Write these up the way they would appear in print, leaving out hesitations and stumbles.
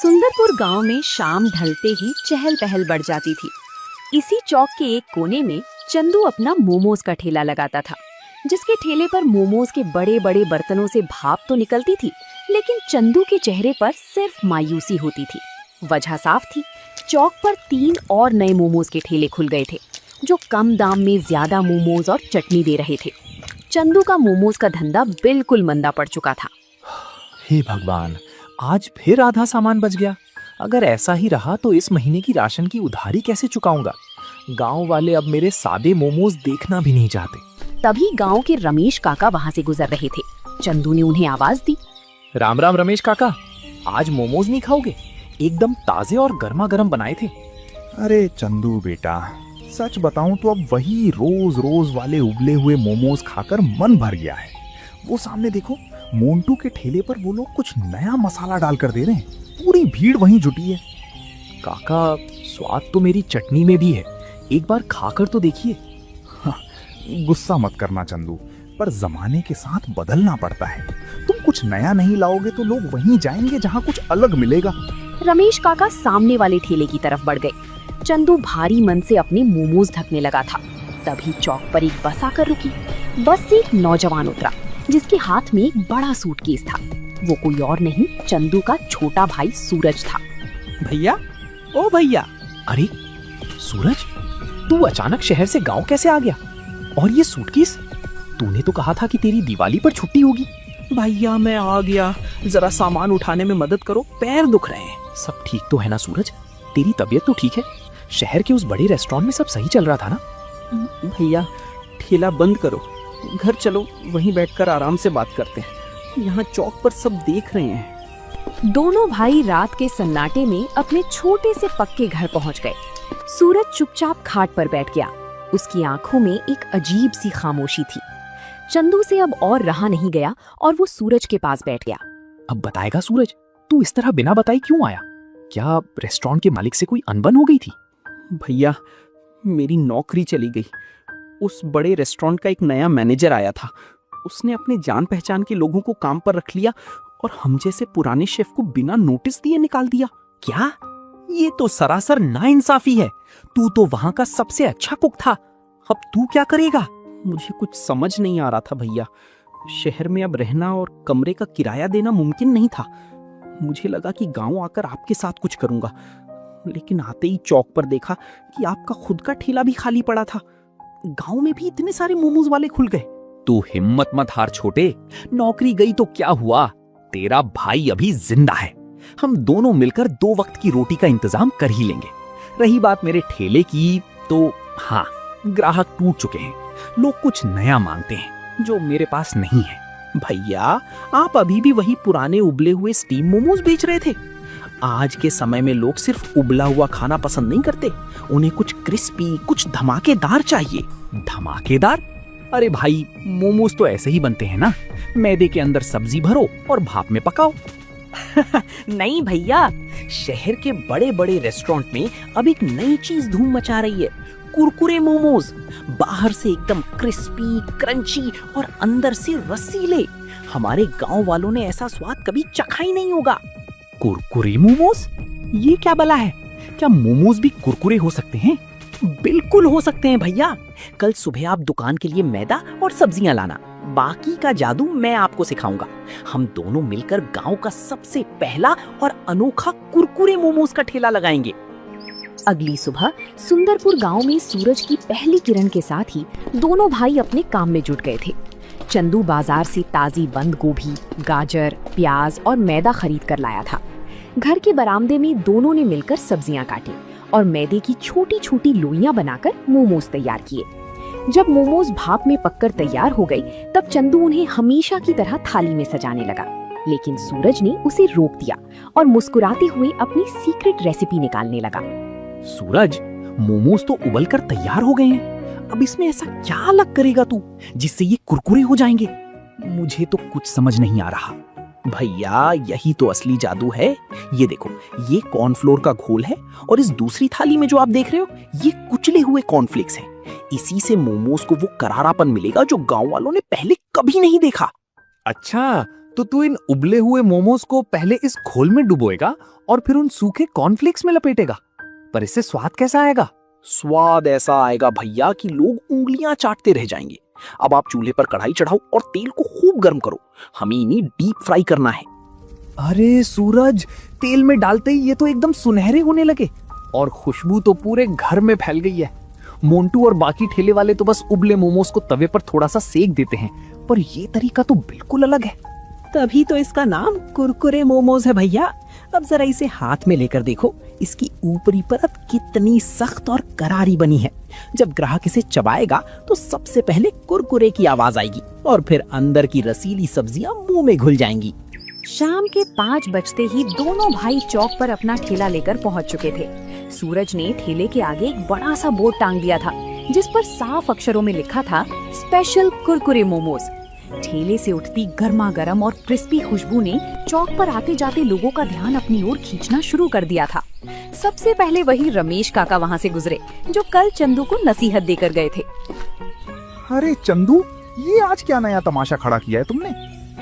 सुंदरपुर गांव में शाम ढलते ही चहल पहल बढ़ जाती थी। इसी चौक के एक कोने में चंदू अपना मोमोज का ठेला लगाता था, जिसके ठेले पर मोमोज के बड़े बड़े बर्तनों से भाप तो निकलती थी, लेकिन चंदू के चेहरे पर सिर्फ मायूसी होती थी। वजह साफ थी, चौक पर 3 और नए मोमोज के ठेले खुल गए थे, जो कम दाम में ज्यादा मोमोज और चटनी दे रहे थे। चंदू का मोमोज का धंधा बिल्कुल मंदा पड़ चुका था। हे भगवान, आज फिर आधा सामान बच गया। अगर ऐसा ही रहा तो इस महीने की राशन की उधारी कैसे चुकाऊंगा? गांव वाले अब मेरे सादे मोमोज देखना भी नहीं चाहते। तभी गांव के रमेश काका वहां से गुजर रहे थे। चंदू ने उन्हें आवाज दी। राम राम रमेश काका, आज मोमोज नहीं खाओगे? एकदम ताजे और गर्मा गर्म बनाए थे। अरे चंदू बेटा, सच बताऊं तो अब वही रोज रोज वाले उबले हुए मोमोज खाकर मन भर गया है। वो सामने देखो, मोंटू के ठेले पर वो लोग कुछ नया मसाला डालकर दे रहे हैं। पूरी भीड़ वहीं जुटी है। काका, स्वाद तो मेरी चटनी में भी है, एक बार खाकर तो देखिए। गुस्सा मत करना चंदू, पर जमाने के साथ बदलना पड़ता है। तुम कुछ नया नहीं लाओगे तो लोग वहीं जाएंगे जहाँ कुछ अलग मिलेगा। रमेश काका सामने वाले ठेले की तरफ बढ़ गए। चंदू भारी मन से अपने मोमोज ढकने लगा था। तभी चौक पर एक बस आकर रुकी। बस से एक नौजवान उतरा, जिसके हाथ में एक बड़ा सूटकेस था। वो कोई और नहीं, चंदू का छोटा भाई सूरज था। भैया, ओ भैया। अरे सूरज, तू अचानक शहर से गांव कैसे आ गया? और ये सूटकेस? तूने तो कहा था कि तेरी दिवाली पर छुट्टी होगी। भैया मैं आ गया, जरा सामान उठाने में मदद करो, पैर दुख रहे हैं। सब ठीक तो है ना सूरज? तेरी तबीयत तो ठीक है? शहर के उस बड़े रेस्टोरेंट में सब सही चल रहा था ना? भैया ठेला बंद करो, घर चलो, वहीं बैठकर आराम से बात करते हैं। यहाँ चौक पर सब देख रहे हैं। दोनों भाई रात के सन्नाटे में अपने छोटे से पक्के घर पहुंच गए। सूरज चुपचाप खाट पर बैठ गया। उसकी आंखों में एक अजीब सी खामोशी थी। चंदू से अब और रहा नहीं गया और वो सूरज के पास बैठ गया। अब बताएगा सूरज, तू इस तरह बिना बताए क्यों आया? क्या रेस्टोरेंट के मालिक से कोई अनबन हो गई थी? भैया मेरी नौकरी चली गई। उस बड़े रेस्टोरेंट का एक नया मैनेजर आया था। उसने अपने जान पहचान के लोगों को काम पर रख लिया और हम जैसे पुराने शेफ को बिना नोटिस दिए निकाल दिया। क्या? ये तो सरासर नाइंसाफी है। तू तो वहां का सबसे अच्छा कुक था। अब तू क्या करेगा? मुझे कुछ समझ नहीं आ रहा था भैया। शहर में अब रहना और कमरे का किराया देना मुमकिन नहीं था। मुझे लगा कि गांव आकर आपके साथ कुछ करूंगा, लेकिन आते ही चौक पर देखा कि आपका खुद का ठेला भी खाली पड़ा था। गांव में भी इतने सारे मोमोज वाले खुल गए। तू हिम्मत मत हार छोटे, नौकरी गई तो क्या हुआ? तेरा भाई अभी जिंदा है। हम दोनों मिलकर 2 वक्त की रोटी का इंतजाम कर ही लेंगे। रही बात मेरे ठेले की, तो हाँ, ग्राहक टूट चुके हैं। लोग कुछ नया मांगते हैं जो मेरे पास नहीं है। भैया आप अभी भी वही पुराने उबले हुए स्टीम मोमोज बेच रहे थे। आज के समय में लोग सिर्फ उबला हुआ खाना पसंद नहीं करते, उन्हें कुछ क्रिस्पी, कुछ धमाकेदार चाहिए। धमाकेदार? अरे भाई, मोमोज तो ऐसे ही बनते हैं ना, मैदे के अंदर सब्जी भरो और भाप में पकाओ। नहीं भैया, शहर के बड़े बड़े रेस्टोरेंट में अब एक नई चीज धूम मचा रही है, कुरकुरे मोमोज। बाहर से एकदम क्रिस्पी, क्रंची और अंदर से रसीले। हमारे गांव वालों ने ऐसा स्वाद कभी चखा ही नहीं होगा। कुरकुरे मोमोज? ये क्या बला है? क्या मोमोज भी कुरकुरे हो सकते हैं? बिल्कुल हो सकते हैं भैया। कल सुबह आप दुकान के लिए मैदा और सब्जियां लाना, बाकी का जादू मैं आपको सिखाऊंगा। हम दोनों मिलकर गांव का सबसे पहला और अनोखा कुरकुरे मोमोज का ठेला लगाएंगे। अगली सुबह सुंदरपुर गांव में सूरज की पहली किरण के साथ ही दोनों भाई अपने काम में जुट गए थे। चंदू बाजार से ताजी बंद गोभी, गाजर, प्याज और मैदा खरीद कर लाया था। घर के बरामदे में दोनों ने मिलकर सब्जियां काटी और मैदे की छोटी छोटी लोइयां बनाकर मोमोज तैयार किए। जब मोमोज भाप में पककर तैयार हो गई, तब चंदू उन्हें हमेशा की तरह थाली में सजाने लगा, लेकिन सूरज ने उसे रोक दिया और मुस्कुराते हुए अपनी सीक्रेट रेसिपी निकालने लगा। सूरज, मोमोज तो उबलकर तैयार हो गए हैं। अब इसमें ऐसा क्या अलग करेगा तू जिससे ये कुरकुरे हो जाएंगे? मुझे तो कुछ समझ नहीं आ रहा। भैया यही तो असली जादू है। ये देखो, ये कॉर्नफ्लोर का घोल है और इस दूसरी थाली में जो आप देख रहे हो, ये कुचले हुए कॉर्नफ्लेक्स हैं। इसी से मोमोज को वो करारापन मिलेगा जो गांव वालों ने पहले कभी नहीं देखा। अच्छा, तो तू इन उबले हुए मोमोज को पहले इस घोल में डुबोएगा और फिर उन सूखे कॉर्नफ्लेक्स में लपेटेगा। पर इससे स्वाद कैसा आएगा? स्वाद ऐसा आएगा भैया कि लोग उंगलियां चाटते रह जाएंगे। अब आप चूल्हे पर कढ़ाई चढ़ाओ और तेल को खूब गर्म करो। हमें इन्हें डीप फ्राई करना है। अरे सूरज, तेल में डालते ही ये तो एकदम सुनहरे होने लगे और खुशबू तो पूरे घर में फैल गई है। मोंटू और बाकी ठेले वाले तो बस उबले मोमोज को तवे पर थोड़ा सा सेक देते हैं, पर ये तरीका तो बिल्कुल अलग है। तभी तो इसका नाम कुरकुरे मोमोज है भैया। अब जरा इसे हाथ में लेकर देखो, इसकी ऊपरी परत कितनी सख्त और करारी बनी है। जब ग्राहक इसे चबाएगा तो सबसे पहले कुरकुरे की आवाज आएगी और फिर अंदर की रसीली सब्जियां मुंह में घुल जाएंगी। शाम के 5 बजते ही दोनों भाई चौक पर अपना ठेला लेकर पहुंच चुके थे। सूरज ने ठेले के आगे एक बड़ा सा बोर्ड टांग दिया था जिस पर साफ अक्षरों में लिखा था स्पेशल कुरकुरे मोमोज। ठेले से उठती गर्मा गर्म और क्रिस्पी खुशबू ने चौक पर आते जाते लोगों का ध्यान अपनी ओर खींचना शुरू कर दिया था। सबसे पहले वही रमेश काका वहाँ से गुजरे जो कल चंदू को नसीहत देकर गए थे। अरे चंदू, ये आज क्या नया तमाशा खड़ा किया है तुमने?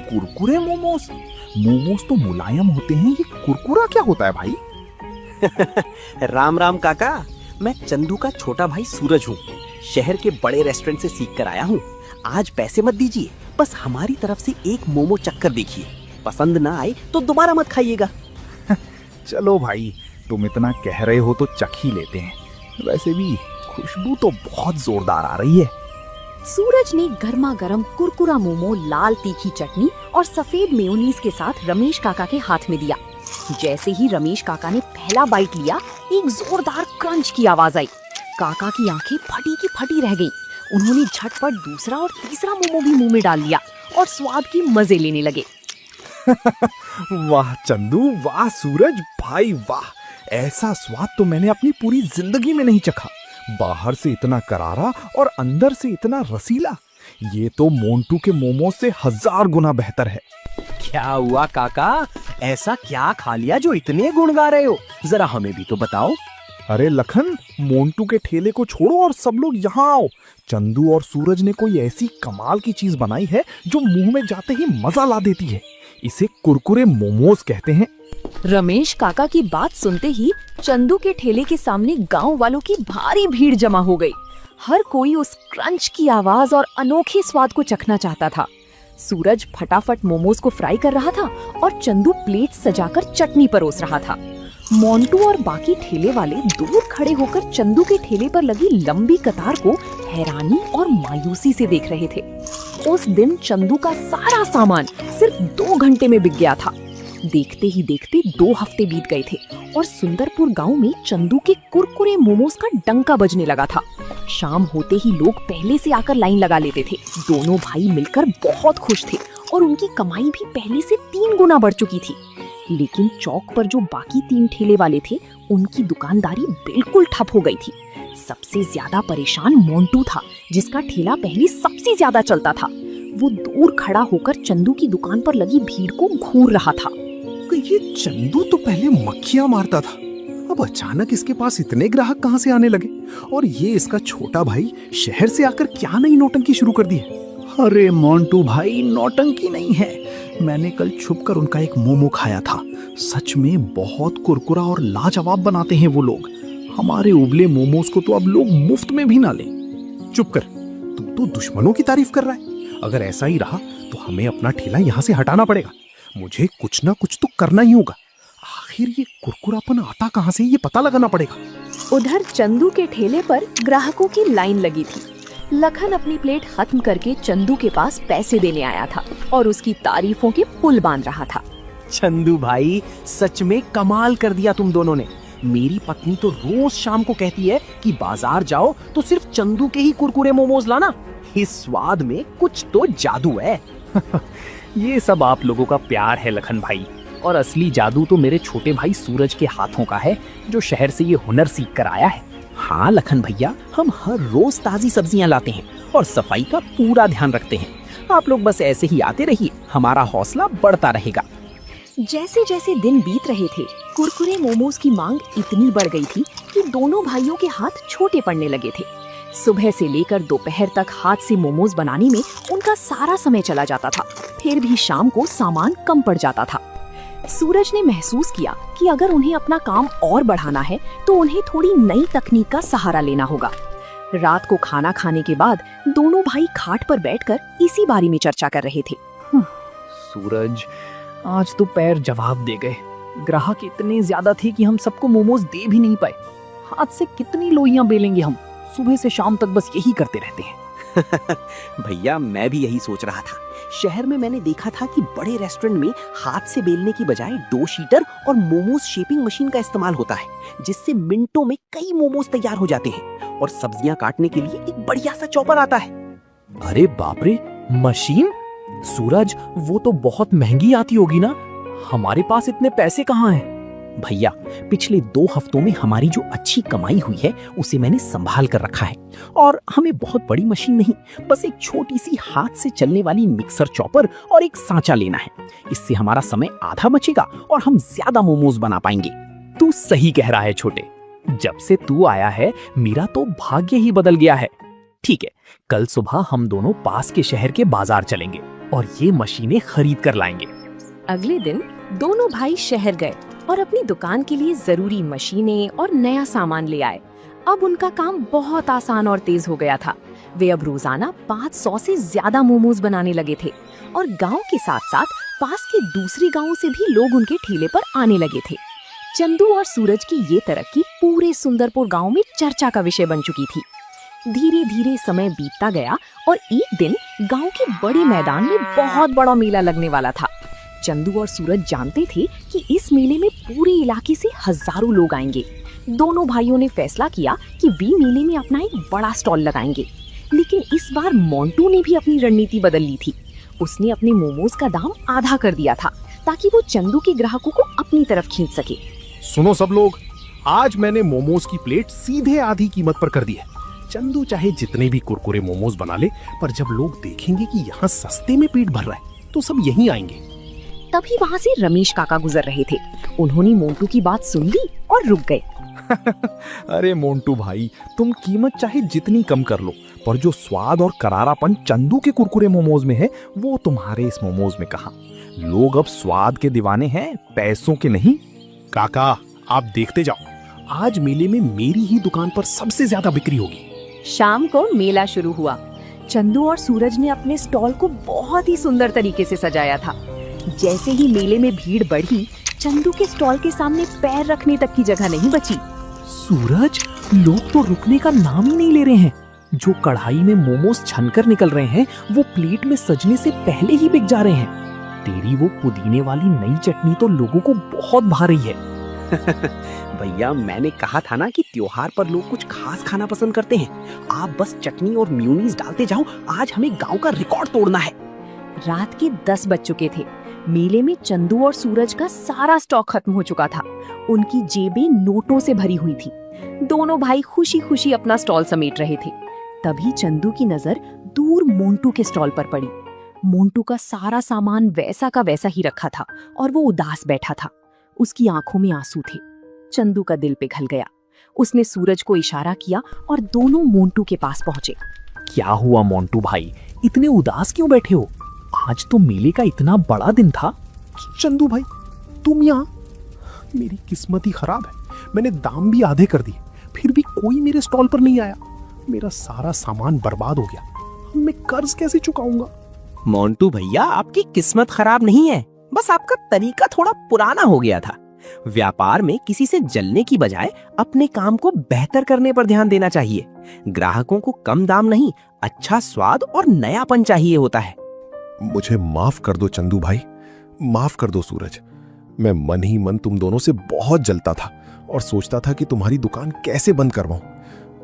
कुरकुरे मोमोज? मोमोज तो मुलायम होते हैं, ये कुरकुरा क्या होता है भाई? राम राम काका, मैं चंदू का छोटा भाई सूरज हूँ। शहर के बड़े रेस्टोरेंट से सीख कर आया हूँ। आज पैसे मत दीजिए, बस हमारी तरफ से एक मोमो चक्कर देखिए। पसंद ना आए तो दोबारा मत खाइएगा। चलो भाई, तुम इतना कह रहे हो तो चख ही लेते हैं। वैसे भी खुशबू तो बहुत जोरदार आ रही है। सूरज ने गर्मा गर्म कुरकुरा मोमो लाल तीखी चटनी और सफेद मेयोनीज के साथ रमेश काका के हाथ में दिया। जैसे ही रमेश काका ने पहला बाइट लिया, एक जोरदार क्रंच की आवाज आई। काका की आंखें फटी की फटी रह गईं। उन्होंने झटपट दूसरा और तीसरा मोमो भी मुंह में डाल लिया और स्वाद की मजे लेने लगे। वाह चंदू, वाह सूरज भाई, वाह! ऐसा स्वाद तो मैंने अपनी पूरी जिंदगी में नहीं चखा। बाहर से इतना करारा और अंदर से इतना रसीला। ये तो मोंटू के मोमोज से 1000 गुना बेहतर है। क्या हुआ काका, ऐसा क्या खा लिया जो इतने गुण गा रहे हो? जरा हमें भी तो बताओ। अरे लखन, मोंटू के ठेले को छोड़ो और सब लोग यहाँ आओ। चंदू और सूरज ने कोई ऐसी कमाल की चीज बनाई है जो मुंह में जाते ही मजा ला देती है। इसे कुरकुरे मोमोज कहते हैं। रमेश काका की बात सुनते ही चंदू के ठेले के सामने गांव वालों की भारी भीड़ जमा हो गई। हर कोई उस क्रंच की आवाज और अनोखे स्वाद को चखना चाहता था। सूरज फटाफट मोमोज को फ्राई कर रहा था और चंदू प्लेट सजाकर चटनी परोस रहा था। मोंटू और बाकी ठेले वाले दूर खड़े होकर चंदू के ठेले पर लगी लंबी कतार को हैरानी और मायूसी से देख रहे थे। उस दिन चंदू का सारा सामान सिर्फ 2 घंटे में बिक गया था। देखते ही देखते 2 हफ्ते बीत गए थे और सुंदरपुर गांव में चंदू के कुरकुरे मोमोज का डंका बजने लगा था। शाम होते ही लोग पहले से आकर लाइन लगा लेते थे। दोनों भाई मिलकर बहुत खुश थे और उनकी कमाई भी पहले से 3 गुना बढ़ चुकी थी। लेकिन चौक पर जो बाकी 3 ठेले वाले थे, उनकी दुकानदारी बिल्कुल ठप हो गई थी। सबसे ज्यादा परेशान मोंटू था, जिसका ठेला पहले सबसे ज्यादा चलता था। वो दूर खड़ा होकर चंदू की दुकान पर लगी भीड़ को घूर रहा था। ये चंदू तो पहले मक्खियां मारता था, अब अचानक इसके पास इतने ग्राहक कहां से आने लगे? और ये इसका छोटा भाई शहर से आकर क्या नई नौटंकी शुरू कर दी है? अरे मोंटू भाई, नौटंकी नहीं है। मैंने कल छुपकर उनका एक मोमो खाया था। सच में बहुत कुरकुरा और लाजवाब बनाते हैं वो लोग। हमारे उबले मोमोज को तो अब लोग मुफ्त में भी ना लें। चुप कर, तू तो दुश्मनों की तारीफ कर रहा है। अगर ऐसा ही रहा तो हमें अपना ठेला यहाँ से हटाना पड़ेगा। मुझे कुछ ना कुछ तो करना ही होगा। आखिर ये कुरकुरापन आता कहाँ से, ये पता लगाना पड़ेगा। उधर चंदू के ठेले पर ग्राहकों की लाइन लगी थी। लखन अपनी प्लेट खत्म करके चंदू के पास पैसे देने आया था और उसकी तारीफों के पुल बांध रहा था। चंदू भाई, सच में कमाल कर दिया तुम दोनों ने। मेरी पत्नी तो रोज शाम को कहती है कि बाजार जाओ तो सिर्फ चंदू के ही कुरकुरे मोमोज लाना। इस स्वाद में कुछ तो जादू है। ये सब आप लोगों का प्यार है लखन भाई, और असली जादू तो मेरे छोटे भाई सूरज के हाथों का है, जो शहर से ये हुनर सीख कर आया है। हाँ लखन भैया, हम हर रोज ताजी सब्जियां लाते हैं और सफाई का पूरा ध्यान रखते हैं। आप लोग बस ऐसे ही आते रहिए, हमारा हौसला बढ़ता रहेगा। जैसे जैसे दिन बीत रहे थे, कुरकुरे मोमोज की मांग इतनी बढ़ गई थी कि दोनों भाइयों के हाथ छोटे पड़ने लगे थे। सुबह से लेकर दोपहर तक हाथ से मोमोज बनाने में उनका सारा समय चला जाता था। फिर भी शाम को सामान कम पड़ जाता था। सूरज ने महसूस किया कि अगर उन्हें अपना काम और बढ़ाना है तो उन्हें थोड़ी नई तकनीक का सहारा लेना होगा। रात को खाना खाने के बाद दोनों भाई खाट पर बैठकर इसी बारे में चर्चा कर रहे थे। सूरज, आज तो पैर जवाब दे गए। ग्राहक इतने ज्यादा थे कि हम सबको मोमोज दे भी नहीं पाए। हाथ से कितनी लोइयां बेलेंगे हम? सुबह से शाम तक बस यही करते रहते हैं। भैया मैं भी यही सोच रहा था। शहर में मैंने देखा था कि बड़े रेस्टोरेंट में हाथ से बेलने की बजाय डो शीटर और मोमोज शेपिंग मशीन का इस्तेमाल होता है, जिससे मिनटों में कई मोमोज तैयार हो जाते हैं। और सब्जियां काटने के लिए एक बढ़िया सा चॉपर आता है। अरे बाप रे, मशीन? सूरज, वो तो बहुत महंगी आती होगी ना? हमारे पास इतने पैसे कहाँ हैं? भैया पिछले 2 हफ्तों में हमारी जो अच्छी कमाई हुई है उसे मैंने संभाल कर रखा है। और हमें बहुत बड़ी मशीन नहीं, बस एक छोटी सी हाथ से चलने वाली मिक्सर चॉपर और एक सांचा लेना है। इससे हमारा समय आधा बचेगा और हम ज्यादा मोमोज बना पाएंगे। तू सही कह रहा है छोटे। जब से तू आया है मेरा तो भाग्य ही बदल गया है। ठीक है, कल सुबह हम दोनों पास के शहर के बाजार चलेंगे और ये मशीनें खरीद कर लाएंगे। अगले दिन दोनों भाई शहर गए और अपनी दुकान के लिए जरूरी मशीनें और नया सामान ले आए। अब उनका काम बहुत आसान और तेज हो गया था। वे अब रोजाना 500 से ज्यादा मोमोज बनाने लगे थे और गांव के साथ साथ पास के दूसरे गांवों से भी लोग उनके ठेले पर आने लगे थे। चंदू और सूरज की ये तरक्की पूरे सुंदरपुर गांव में चर्चा का विषय बन चुकी थी। धीरे धीरे समय बीतता गया और एक दिन गांव के बड़े मैदान में बहुत बड़ा मेला लगने वाला था। चंदू और सूरज जानते थे कि इस मेले में पूरे इलाके से हजारों लोग आएंगे। दोनों भाइयों ने फैसला किया कि वे मेले में अपना एक बड़ा स्टॉल लगाएंगे। लेकिन इस बार मोंटू ने भी अपनी रणनीति बदल ली थी। उसने अपने मोमोज का दाम आधा कर दिया था ताकि वो चंदू के ग्राहकों को अपनी तरफ खींच सके। सुनो सब लोग, आज मैंने मोमोज की प्लेट सीधे आधी कीमत पर कर दी है। चंदू चाहे जितने भी कुरकुरे मोमोज बना ले, पर जब लोग देखेंगे कि यहाँ सस्ते में पेट भर रहा है तो सब यहीं आएंगे। तभी वहाँ से रमेश काका गुजर रहे थे। उन्होंने मोंटू की बात सुन ली और रुक गए। अरे मोंटू भाई, तुम कीमत चाहे जितनी कम कर लो, पर जो स्वाद और करारापन चंदू के कुरकुरे मोमोज में है वो तुम्हारे इस मोमोज में कहाँ। लोग अब स्वाद के दीवाने हैं, पैसों के नहीं। काका आप देखते जाओ, आज मेले में मेरी ही दुकान पर सबसे ज्यादा बिक्री होगी। शाम को मेला शुरू हुआ। चंदू और सूरज ने अपने स्टॉल को बहुत ही सुंदर तरीके से सजाया था। जैसे ही मेले में भीड़ बढ़ी, चंदू के स्टॉल के सामने पैर रखने तक की जगह नहीं बची। सूरज, लोग तो रुकने का नाम ही नहीं ले रहे हैं। जो कढ़ाई में मोमोज छनकर निकल रहे हैं वो प्लेट में सजने से पहले ही बिक जा रहे हैं। तेरी वो पुदीने वाली नई चटनी तो लोगों को बहुत भा रही है। भैया मैंने कहा था ना कि त्योहार पर लोग कुछ खास खाना पसंद करते हैं। आप बस चटनी और म्यूनीज डालते जाओ, आज हमें गांव का रिकॉर्ड तोड़ना है। रात के 10 बज चुके थे। मेले में चंदू और सूरज का सारा स्टॉक खत्म हो चुका था। उनकी जेबें नोटों से भरी हुई थी। दोनों भाई खुशी खुशी अपना स्टॉल समेट रहे थे। तभी चंदू की नजर दूर मोंटू के स्टॉल पर पड़ी। मोंटू का सारा सामान वैसा का वैसा ही रखा था और वो उदास बैठा था। उसकी आंखों में आंसू थे। चंदू का दिल पिघल गया। उसने सूरज को इशारा किया और दोनों मोंटू के पास पहुंचे। क्या हुआ मोंटू भाई, इतने उदास क्यों बैठे हो? आज तो मेले का इतना बड़ा दिन था। चंदू भाई, तुम यहाँ? मेरी किस्मत ही खराब है। मैंने दाम भी आधे कर दिए, फिर भी कोई मेरे स्टॉल पर नहीं आया। मेरा सारा सामान बर्बाद हो गया। मैं कर्ज कैसे चुकाऊंगा? मोंटू भैया, आपकी किस्मत खराब नहीं है, बस आपका तरीका थोड़ा पुराना हो गया था। व्यापार में किसी से जलने की बजाय अपने काम को बेहतर करने पर ध्यान देना चाहिए। ग्राहकों को कम दाम नहीं, अच्छा स्वाद और नयापन चाहिए होता है। मुझे माफ कर दो चंदू भाई, माफ कर दो सूरज। मैं मन ही मन तुम दोनों से बहुत जलता था और सोचता था कि तुम्हारी दुकान कैसे बंद करवाऊं,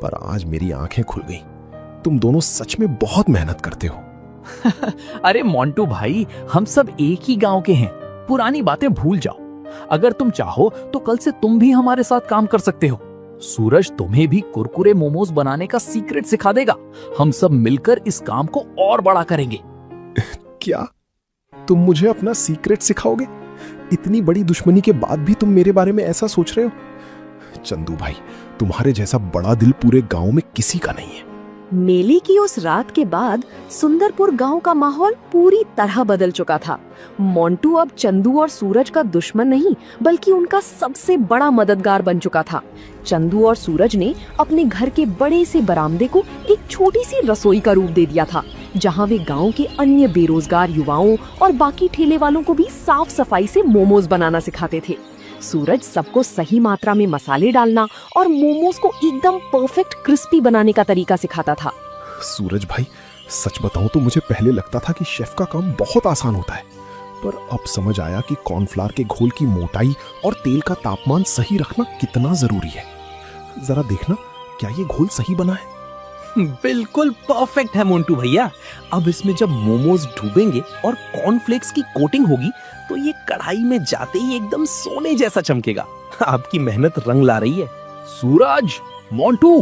पर आज मेरी आंखें खुल गईं। तुम दोनों सच में बहुत मेहनत करते हो। अरे मोंटू भाई, हम सब एक ही गांव के हैं। पुरानी बातें भूल जाओ। अगर तुम चाहो तो कल से तुम भी हमारे साथ काम कर सकते हो। सूरज तुम्हें भी कुरकुरे मोमोज बनाने का सीक्रेट सिखा देगा। हम सब मिलकर इस काम को और बड़ा करेंगे। क्या तुम मुझे अपना सीक्रेट सिखाओगे? इतनी बड़ी दुश्मनी के बाद भी तुम मेरे बारे में ऐसा सोच रहे हो? चंदू भाई, तुम्हारे जैसा बड़ा दिल पूरे गांव में किसी का नहीं है। मेले की उस रात के बाद सुंदरपुर गांव का माहौल पूरी तरह बदल चुका था। मोंटू अब चंदू और सूरज का दुश्मन नहीं बल्कि उनका सबसे बड़ा मददगार बन चुका था। चंदू और सूरज ने अपने घर के बड़े से बरामदे को एक छोटी सी रसोई का रूप दे दिया था, जहां वे गांव के अन्य बेरोजगार युवाओं और बाकी ठेले वालों को भी साफ सफाई से मोमोज बनाना सिखाते थे। सूरज सबको सही मात्रा में मसाले डालना और मोमोज को एकदम परफेक्ट क्रिस्पी बनाने का तरीका सिखाता था। सूरज भाई, सच बताऊं तो मुझे पहले लगता था कि शेफ का काम बहुत आसान होता है, पर अब समझ आया कि कॉर्नफ्लावर के घोल की मोटाई और तेल का तापमान सही रखना कितना जरूरी है। जरा देखना, क्या ये घोल सही बना है? बिल्कुल परफेक्ट है मोंटू भैया। अब इसमें जब मोमोज डूबेंगे और कॉर्नफ्लेक्स की कोटिंग होगी तो ये कढ़ाई में जाते ही एकदम सोने जैसा चमकेगा। आपकी मेहनत रंग ला रही है। सूरज, मोंटू,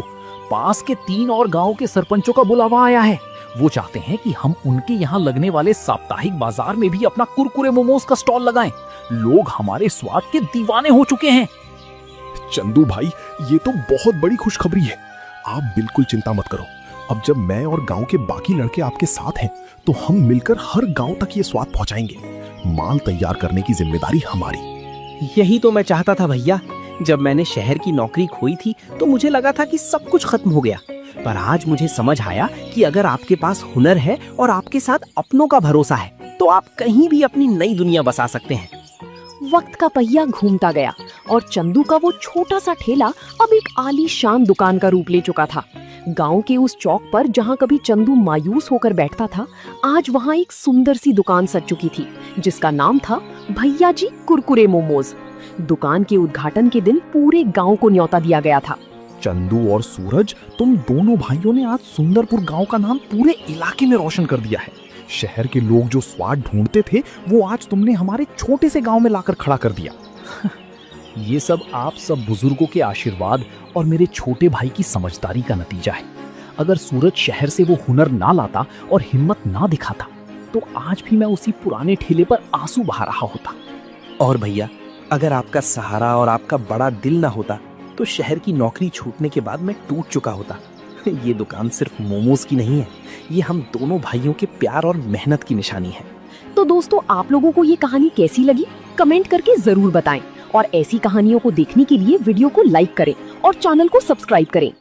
पास के 3 और गांव के सरपंचों का बुलावा आया है। वो चाहते हैं कि हम उनके यहाँ लगने वाले साप्ताहिक बाजार में भी अपना कुरकुरे मोमोज का स्टॉल लगाएं। लोग हमारे स्वाद के दीवाने हो चुके हैं। चंदू भाई, ये तो बहुत बड़ी खुशखबरी है। आप बिल्कुल चिंता मत करो। अब जब मैं और गांव के बाकी लड़के आपके साथ हैं, तो हम मिलकर हर गांव तक ये स्वाद पहुंचाएंगे। माल तैयार करने की जिम्मेदारी हमारी। यही तो मैं चाहता था भैया। जब मैंने शहर की नौकरी खोई थी तो मुझे लगा था कि सब कुछ खत्म हो गया, पर आज मुझे समझ आया कि अगर आपके पास हुनर है और आपके साथ अपनों का भरोसा है तो आप कहीं भी अपनी नई दुनिया बसा सकते हैं। वक्त का पहिया घूमता गया और चंदू का वो छोटा सा ठेला अब एक आलीशान दुकान का रूप ले चुका था। गांव के उस चौक पर जहां कभी चंदू मायूस होकर बैठता था, आज वहां एक सुंदर सी दुकान सज चुकी थी जिसका नाम था भैया जी कुरकुरे मोमोज। दुकान के उद्घाटन के दिन पूरे गांव को न्योता दिया गया था। चंदू और सूरज, तुम दोनों भाइयों ने आज सुंदरपुर गांव का नाम पूरे इलाके में रोशन कर दिया है। शहर के लोग जो स्वाद ढूंढते थे, वो आज तुमने हमारे छोटे से गांव में लाकर खड़ा कर दिया। ये सब आप सब बुजुर्गों के आशीर्वाद और मेरे छोटे भाई की समझदारी का नतीजा है। अगर सूरज शहर से वो हुनर ना लाता और हिम्मत ना दिखाता तो आज भी मैं उसी पुराने ठेले पर आंसू बहा रहा होता। और भैया, अगर आपका सहारा और आपका बड़ा दिल ना होता तो शहर की नौकरी छूटने के बाद मैं टूट चुका होता। ये दुकान सिर्फ मोमोज की नहीं है, ये हम दोनों भाइयों के प्यार और मेहनत की निशानी है। तो दोस्तों, आप लोगों को ये कहानी कैसी लगी कमेंट करके जरूर बताएं और ऐसी कहानियों को देखने के लिए वीडियो को लाइक करें और चैनल को सब्सक्राइब करें।